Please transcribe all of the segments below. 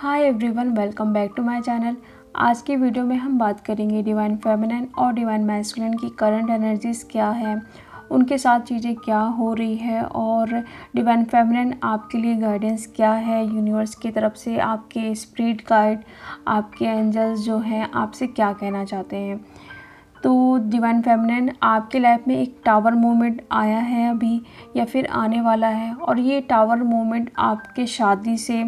Hi everyone, welcome back to my channel. आज की video में हम बात करेंगे डिवाइन फेमिनिन और डिवाइन मैस्कुलिन की करंट एनर्जीज़ क्या है, उनके साथ चीज़ें क्या हो रही है और डिवाइन फेमिनिन आपके लिए गाइडेंस क्या है यूनिवर्स की तरफ से, आपके स्पिरिट गाइड, आपके एंजल्स जो हैं आपसे क्या कहना चाहते हैं। तो डिवाइन फेमिनिन आपके लाइफ में एक टावर मोमेंट आया है अभी या फिर आने वाला है, और ये टावर मोमेंट आपके शादी से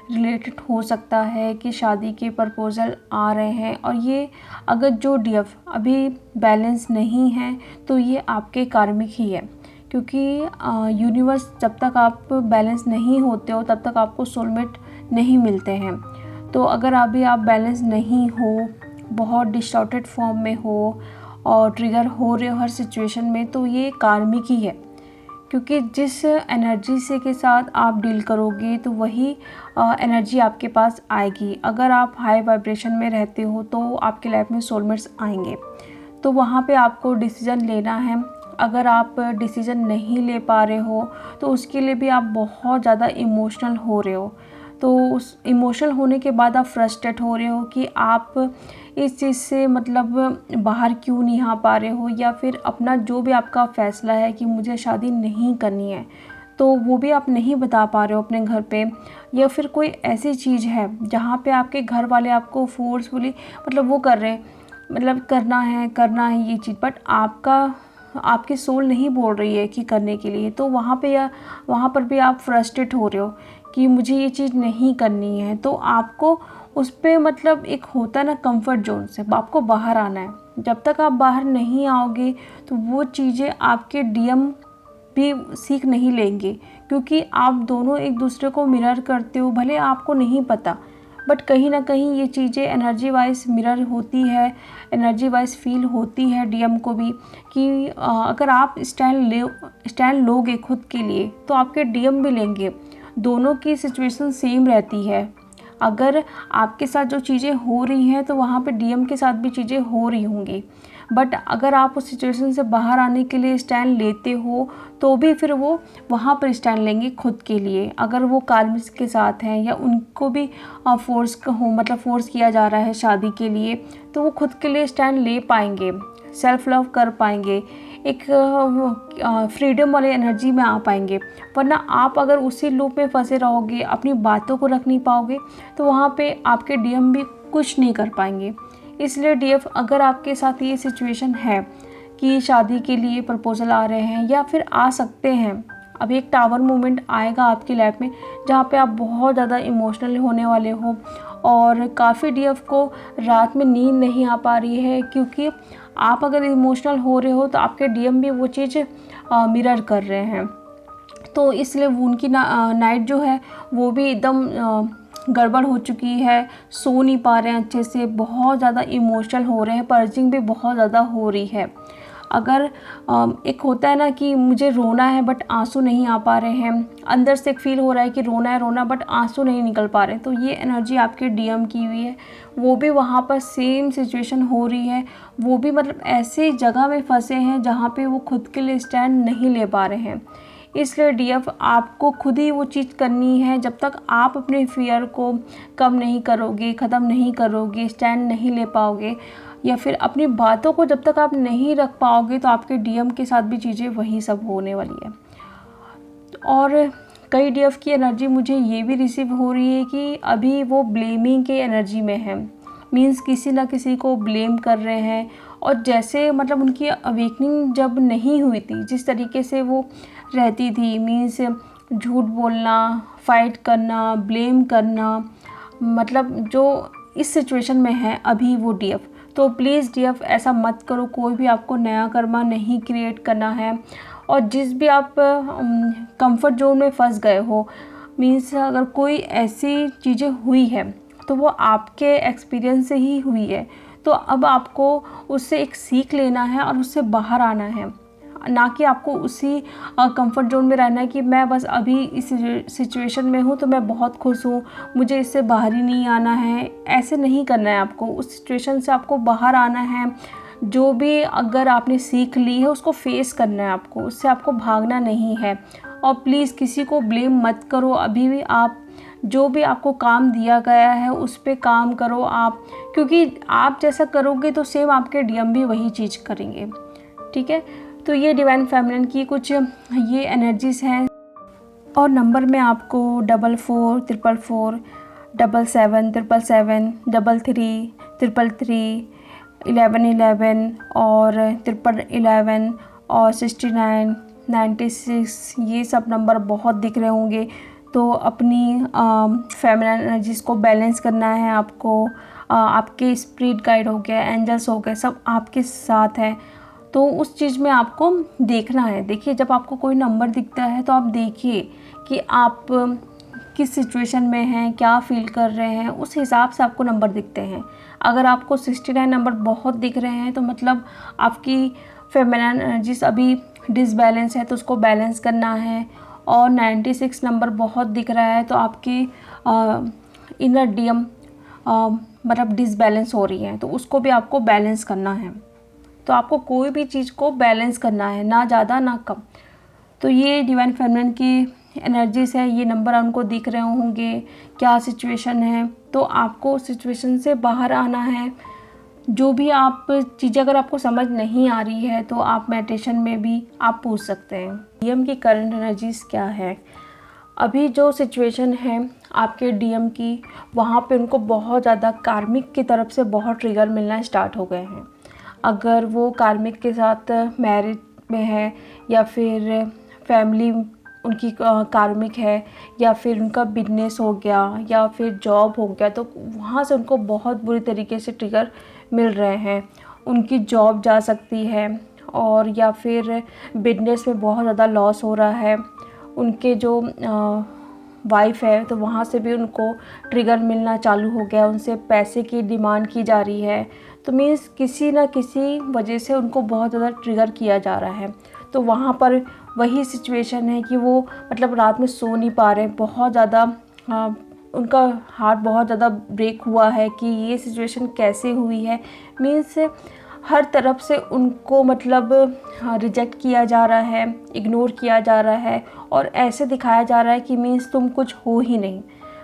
रिलेटेड हो सकता है कि शादी के प्रपोज़ल आ रहे हैं। और ये अगर जो डीएफ अभी बैलेंस नहीं है तो ये आपके कार्मिक ही है, क्योंकि यूनिवर्स जब तक आप बैलेंस नहीं होते हो तब तक आपको सोलमेट नहीं मिलते हैं। तो अगर अभी आप बैलेंस नहीं हो, बहुत डिस्टॉर्टेड फॉर्म में हो और ट्रिगर हो रहे हो हर सिचुएशन में, तो ये कार्मिक ही है, क्योंकि जिस एनर्जी से के साथ आप डील करोगे तो वही एनर्जी आपके पास आएगी। अगर आप हाई वाइब्रेशन में रहते हो तो आपके लाइफ में सोलमेट्स आएंगे, तो वहाँ पे आपको डिसीज़न लेना है। अगर आप डिसीज़न नहीं ले पा रहे हो तो उसके लिए भी आप बहुत ज़्यादा इमोशनल हो रहे हो, तो उस इमोशनल होने के बाद आप फ्रस्ट्रेट हो रहे हो कि आप इस चीज़ से मतलब बाहर क्यों नहीं आ पा रहे हो, या फिर अपना जो भी आपका फ़ैसला है कि मुझे शादी नहीं करनी है तो वो भी आप नहीं बता पा रहे हो अपने घर पे, या फिर कोई ऐसी चीज़ है जहाँ पे आपके घर वाले आपको फोर्सफुली मतलब वो कर रहे हैं, मतलब करना है ये चीज़, बट आपकी सोल नहीं बोल रही है कि करने के लिए। तो वहाँ पर भी आप फ्रस्ट्रेट हो रहे हो कि मुझे ये चीज़ नहीं करनी है, तो आपको उस पर मतलब एक होता है ना कंफर्ट जोन से आपको बाहर आना है। जब तक आप बाहर नहीं आओगे तो वो चीज़ें आपके डीएम भी सीख नहीं लेंगे, क्योंकि आप दोनों एक दूसरे को मिरर करते हो। भले आपको नहीं पता, बट कहीं ना कहीं ये चीज़ें एनर्जी वाइज मिरर होती है, एनर्जी वाइज फील होती है डीएम को भी कि अगर आप स्टैंड लोगे खुद के लिए तो आपके डीएम भी लेंगे। दोनों की सिचुएशन सेम रहती है। अगर आपके साथ जो चीज़ें हो रही हैं तो वहाँ पे डीएम के साथ भी चीज़ें हो रही होंगी, बट अगर आप उस सिचुएशन से बाहर आने के लिए स्टैंड लेते हो तो भी फिर वो वहाँ पर स्टैंड लेंगे खुद के लिए। अगर वो कार्मिक्स के साथ हैं या उनको भी फोर्स किया जा रहा है शादी के लिए, तो वो खुद के लिए स्टैंड ले पाएंगे, सेल्फ लव कर पाएंगे, एक फ्रीडम वाले एनर्जी में आ पाएंगे। वरना आप अगर उसी लूप में फंसे रहोगे, अपनी बातों को रख नहीं पाओगे, तो वहाँ पे आपके डीएम भी कुछ नहीं कर पाएंगे। इसलिए डीएफ अगर आपके साथ ये सिचुएशन है कि शादी के लिए प्रपोज़ल आ रहे हैं या फिर आ सकते हैं, अभी एक टावर मोमेंट आएगा आपकी लाइफ में जहाँ पे आप बहुत ज़्यादा इमोशनल होने वाले हो, और काफ़ी डीएफ को रात में नींद नहीं आ पा रही है, क्योंकि आप अगर इमोशनल हो रहे हो तो आपके डीएम भी वो चीज़ मिरर कर रहे हैं। तो इसलिए उनकी नाइट जो है वो भी एकदम गड़बड़ हो चुकी है, सो नहीं पा रहे हैं अच्छे से, बहुत ज़्यादा इमोशनल हो रहे हैं, पर्जिंग भी बहुत ज़्यादा हो रही है। अगर एक होता है ना कि मुझे रोना है बट आंसू नहीं आ पा रहे हैं, अंदर से एक फील हो रहा है कि रोना बट आंसू नहीं निकल पा रहे, तो ये एनर्जी आपके डीएम की हुई है। वो भी वहाँ पर सेम सिचुएशन हो रही है, वो भी मतलब ऐसी जगह में फंसे हैं जहाँ पे वो खुद के लिए स्टैंड नहीं ले पा रहे हैं। इसलिए डीएफ आपको खुद ही वो चीज़ करनी है। जब तक आप अपने फियर को कम नहीं करोगे, ख़त्म नहीं करोगे, स्टैंड नहीं ले पाओगे, या फिर अपनी बातों को जब तक आप नहीं रख पाओगे, तो आपके डीएम के साथ भी चीज़ें वही सब होने वाली है। और कई डीएफ की एनर्जी मुझे ये भी रिसीव हो रही है कि अभी वो ब्लेमिंग के एनर्जी में है, मीन्स किसी ना किसी को ब्लेम कर रहे हैं। और जैसे मतलब उनकी अवेकनिंग जब नहीं हुई थी, जिस तरीके से वो रहती थी, मीन्स झूठ बोलना, फाइट करना, ब्लेम करना, मतलब जो इस सिचुएशन में है अभी वो डीएफ, तो प्लीज़ डीएफ ऐसा मत करो। कोई भी आपको नया कर्मा नहीं क्रिएट करना है। और जिस भी आप कंफर्ट जोन में फंस गए हो, मीन्स अगर कोई ऐसी चीज़ें हुई है तो वो आपके एक्सपीरियंस से ही हुई है, तो अब आपको उससे एक सीख लेना है और उससे बाहर आना है, ना कि आपको उसी कंफर्ट जोन में रहना है कि मैं बस अभी इस सिचुएशन में हूँ तो मैं बहुत खुश हूँ, मुझे इससे बाहर ही नहीं आना है। ऐसे नहीं करना है आपको, उस सिचुएशन से आपको बाहर आना है। जो भी अगर आपने सीख ली है उसको फेस करना है आपको, उससे आपको भागना नहीं है। और प्लीज़ किसी को ब्लेम मत करो। अभी भी आप जो भी आपको काम दिया गया है उस पे काम करो आप, क्योंकि आप जैसा करोगे तो सेम आपके डीएम भी वही चीज़ करेंगे। ठीक है, तो ये डिवाइन फेमिनिन की कुछ ये एनर्जीज़ हैं। और नंबर में आपको 44 444, 77 777, 33 333, 11 11 और 11 और 69 96, ये सब नंबर बहुत दिख रहे होंगे। तो अपनी फेमिनिन एनर्जीज़ को बैलेंस करना है आपको। आपके स्पिरिट गाइड हो गया, एंजल्स हो गए, सब आपके साथ हैं। तो उस चीज़ में आपको देखना है। देखिए, जब आपको कोई नंबर दिखता है तो आप देखिए कि आप किस सिचुएशन में हैं, क्या फ़ील कर रहे हैं, उस हिसाब से आपको नंबर दिखते हैं। अगर आपको 69 नंबर बहुत दिख रहे हैं तो मतलब आपकी फेमिनिन एनर्जीज अभी डिसबैलेंस है, तो उसको बैलेंस करना है। और 96 नंबर बहुत दिख रहा है तो आपकी इनर डीएम मतलब डिसबैलेंस हो रही है, तो उसको भी आपको बैलेंस करना है। तो आपको कोई भी चीज़ को बैलेंस करना है, ना ज़्यादा ना कम। तो ये डिवाइन फेमिनिन की एनर्जीज़ है, ये नंबर उनको दिख रहे होंगे, क्या सिचुएशन है, तो आपको सिचुएशन से बाहर आना है। जो भी आप चीज़ें अगर आपको समझ नहीं आ रही है तो आप मेडिटेशन में भी आप पूछ सकते हैं डीएम की करंट एनर्जीज़ क्या है। अभी जो सिचुएशन है आपके डीएम की, वहाँ पे उनको बहुत ज़्यादा कार्मिक की तरफ से बहुत ट्रिगर मिलना स्टार्ट हो गए हैं। अगर वो कार्मिक के साथ मैरिज में है या फिर फैमिली उनकी कार्मिक है या फिर उनका बिजनेस हो गया या फिर जॉब हो गया, तो वहाँ से उनको बहुत बुरी तरीके से ट्रिगर मिल रहे हैं। उनकी जॉब जा सकती है और या फिर बिजनेस में बहुत ज़्यादा लॉस हो रहा है। उनके जो वाइफ है तो वहाँ से भी उनको ट्रिगर मिलना चालू हो गया, उनसे पैसे की डिमांड की जा रही है। तो मीन्स किसी न किसी वजह से उनको बहुत ज़्यादा ट्रिगर किया जा रहा है। तो वहाँ पर वही सिचुएशन है कि वो मतलब रात में सो नहीं पा रहे, बहुत ज़्यादा उनका हार्ट बहुत ज़्यादा ब्रेक हुआ है कि ये सिचुएशन कैसे हुई है। मीन्स हर तरफ से उनको मतलब रिजेक्ट किया जा रहा है, इग्नोर किया जा रहा है और ऐसे दिखाया जा रहा है कि मीन्स तुम कुछ हो ही नहीं,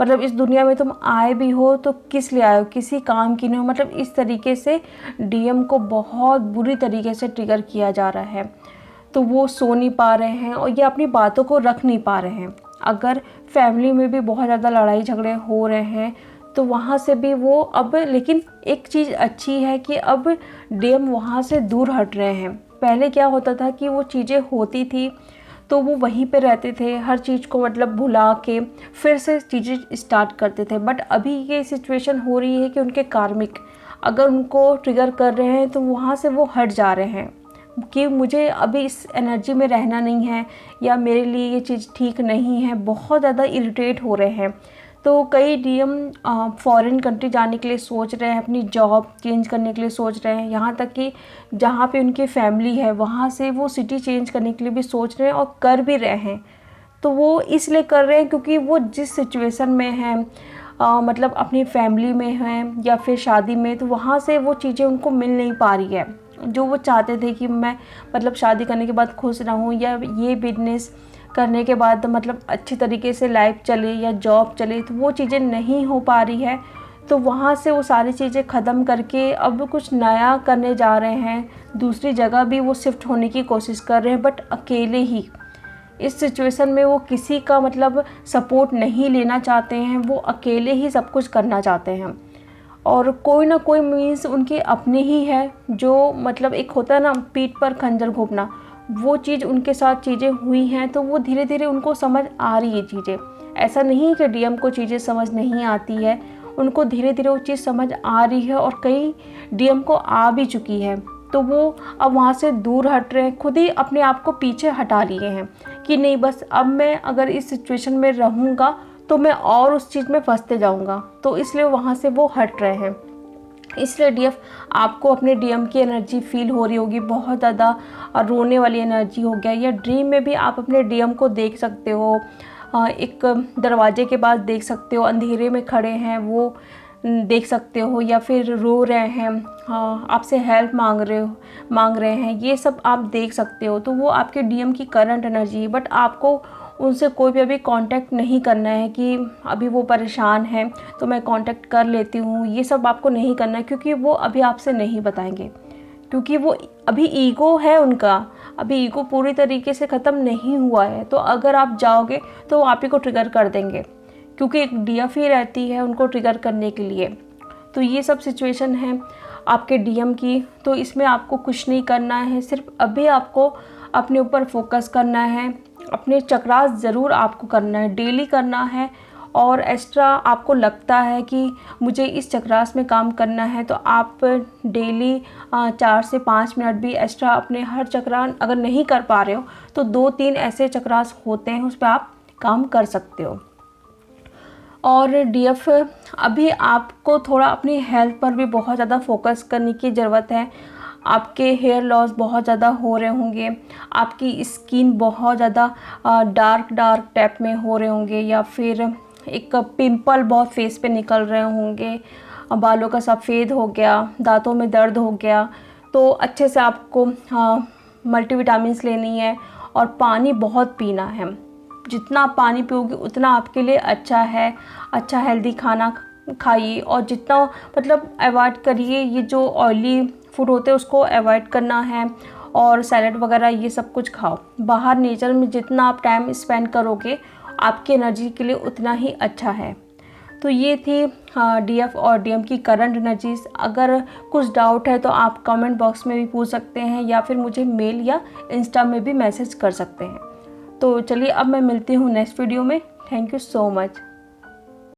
मतलब इस दुनिया में तुम आए भी हो तो किस लिए आए हो, किसी काम की नहीं हो। मतलब इस तरीके से डीएम को बहुत बुरी तरीके से ट्रिगर किया जा रहा है। तो वो सो नहीं पा रहे हैं और ये अपनी बातों को रख नहीं पा रहे हैं। अगर फैमिली में भी बहुत ज़्यादा लड़ाई झगड़े हो रहे हैं तो वहाँ से भी वो अब, लेकिन एक चीज़ अच्छी है कि अब डीएम वहाँ से दूर हट रहे हैं। पहले क्या होता था कि वो चीज़ें होती थी तो वो वहीं पे रहते थे, हर चीज़ को मतलब भुला के फिर से चीज़ें स्टार्ट करते थे। बट अभी ये सिचुएशन हो रही है कि उनके कार्मिक अगर उनको ट्रिगर कर रहे हैं तो वहाँ से वो हट जा रहे हैं कि मुझे अभी इस एनर्जी में रहना नहीं है या मेरे लिए ये चीज़ ठीक नहीं है। बहुत ज़्यादा इरिटेट हो रहे हैं। तो कई डीएम फॉरेन कंट्री जाने के लिए सोच रहे हैं, अपनी जॉब चेंज करने के लिए सोच रहे हैं, यहाँ तक कि जहाँ पे उनकी फैमिली है वहाँ से वो सिटी चेंज करने के लिए भी सोच रहे हैं और कर भी रहे हैं। तो वो इसलिए कर रहे हैं क्योंकि वो जिस सिचुएशन में हैं, मतलब अपनी फैमिली में हैं या फिर शादी में, तो वहाँ से वो चीज़ें उनको मिल नहीं पा रही है जो वो चाहते थे कि मैं मतलब शादी करने के बाद खुश रहूँ या ये बिजनेस करने के बाद मतलब अच्छी तरीके से लाइफ चले या जॉब चले, तो वो चीज़ें नहीं हो पा रही है। तो वहाँ से वो सारी चीज़ें ख़त्म करके अब कुछ नया करने जा रहे हैं। दूसरी जगह भी वो शिफ्ट होने की कोशिश कर रहे हैं, बट अकेले ही। इस सिचुएशन में वो किसी का मतलब सपोर्ट नहीं लेना चाहते हैं, वो अकेले ही सब कुछ करना चाहते हैं। और कोई ना कोई मीन्स उनके अपने ही है जो मतलब एक होता है ना पीठ पर खंजर घोंपना, वो चीज़ उनके साथ चीज़ें हुई हैं। तो वो धीरे धीरे उनको समझ आ रही है चीज़ें। ऐसा नहीं कि डीएम को चीज़ें समझ नहीं आती है, उनको धीरे धीरे वो चीज़ समझ आ रही है और कई डीएम को आ भी चुकी है। तो वो अब वहाँ से दूर हट रहे हैं, खुद ही अपने आप को पीछे हटा लिए हैं कि नहीं बस अब मैं अगर इस सिचुएशन में रहूँगा तो मैं और उस चीज़ में फंसते जाऊँगा। तो इसलिए वहाँ से वो हट रहे हैं। इसलिए डीएफ आपको अपने डीएम की एनर्जी फील हो रही होगी, बहुत ज़्यादा रोने वाली एनर्जी हो गया, या ड्रीम में भी आप अपने डीएम को देख सकते हो। एक दरवाजे के पास देख सकते हो, अंधेरे में खड़े हैं वो देख सकते हो, या फिर रो रहे हैं, आपसे हेल्प मांग रहे हैं, ये सब आप देख सकते हो। तो वो आपके डीएम की करंट एनर्जी है। बट आपको उनसे कोई भी अभी कांटेक्ट नहीं करना है कि अभी वो परेशान हैं तो मैं कांटेक्ट कर लेती हूँ, ये सब आपको नहीं करना है, क्योंकि वो अभी आपसे नहीं बताएंगे, क्योंकि वो अभी ईगो है उनका, अभी ईगो पूरी तरीके से ख़त्म नहीं हुआ है। तो अगर आप जाओगे तो वो आप ही को ट्रिगर कर देंगे, क्योंकि एक डीएफ ही रहती है उनको ट्रिगर करने के लिए। तो ये सब सिचुएशन है आपके डीएम की। तो इसमें आपको कुछ नहीं करना है, सिर्फ अभी आपको अपने ऊपर फोकस करना है, अपने चक्रास ज़रूर आपको करना है, डेली करना है। और एक्स्ट्रा आपको लगता है कि मुझे इस चक्रास में काम करना है तो आप डेली 4 से 5 मिनट भी एक्स्ट्रा अपने हर चक्रास, अगर नहीं कर पा रहे हो तो 2-3 ऐसे चक्रास होते हैं उस पर आप काम कर सकते हो। और डीएफ अभी आपको थोड़ा अपनी हेल्थ पर भी बहुत ज़्यादा फोकस करने की ज़रूरत है। आपके हेयर लॉस बहुत ज़्यादा हो रहे होंगे, आपकी स्किन बहुत ज़्यादा डार्क टाइप में हो रहे होंगे, या फिर एक पिंपल बहुत फेस पे निकल रहे होंगे, बालों का सफ़ेद हो गया, दांतों में दर्द हो गया। तो अच्छे से आपको मल्टीविटामिन्स लेनी है और पानी बहुत पीना है। जितना आप पानी पियोगे उतना आपके लिए अच्छा है। अच्छा हेल्दी खाना खाइए और जितना मतलब अवॉइड करिए, ये जो ऑयली फूड होते हैं उसको अवॉइड करना है, और सैलड वगैरह ये सब कुछ खाओ। बाहर नेचर में जितना आप टाइम स्पेंड करोगे आपकी एनर्जी के लिए उतना ही अच्छा है। तो ये थी डीएफ और डीएम की करंट एनर्जीज़। अगर कुछ डाउट है तो आप कमेंट बॉक्स में भी पूछ सकते हैं, या फिर मुझे मेल या इंस्टा में भी मैसेज कर सकते हैं। तो चलिए अब मैं मिलती हूँ नेक्स्ट वीडियो में। Thank you so much.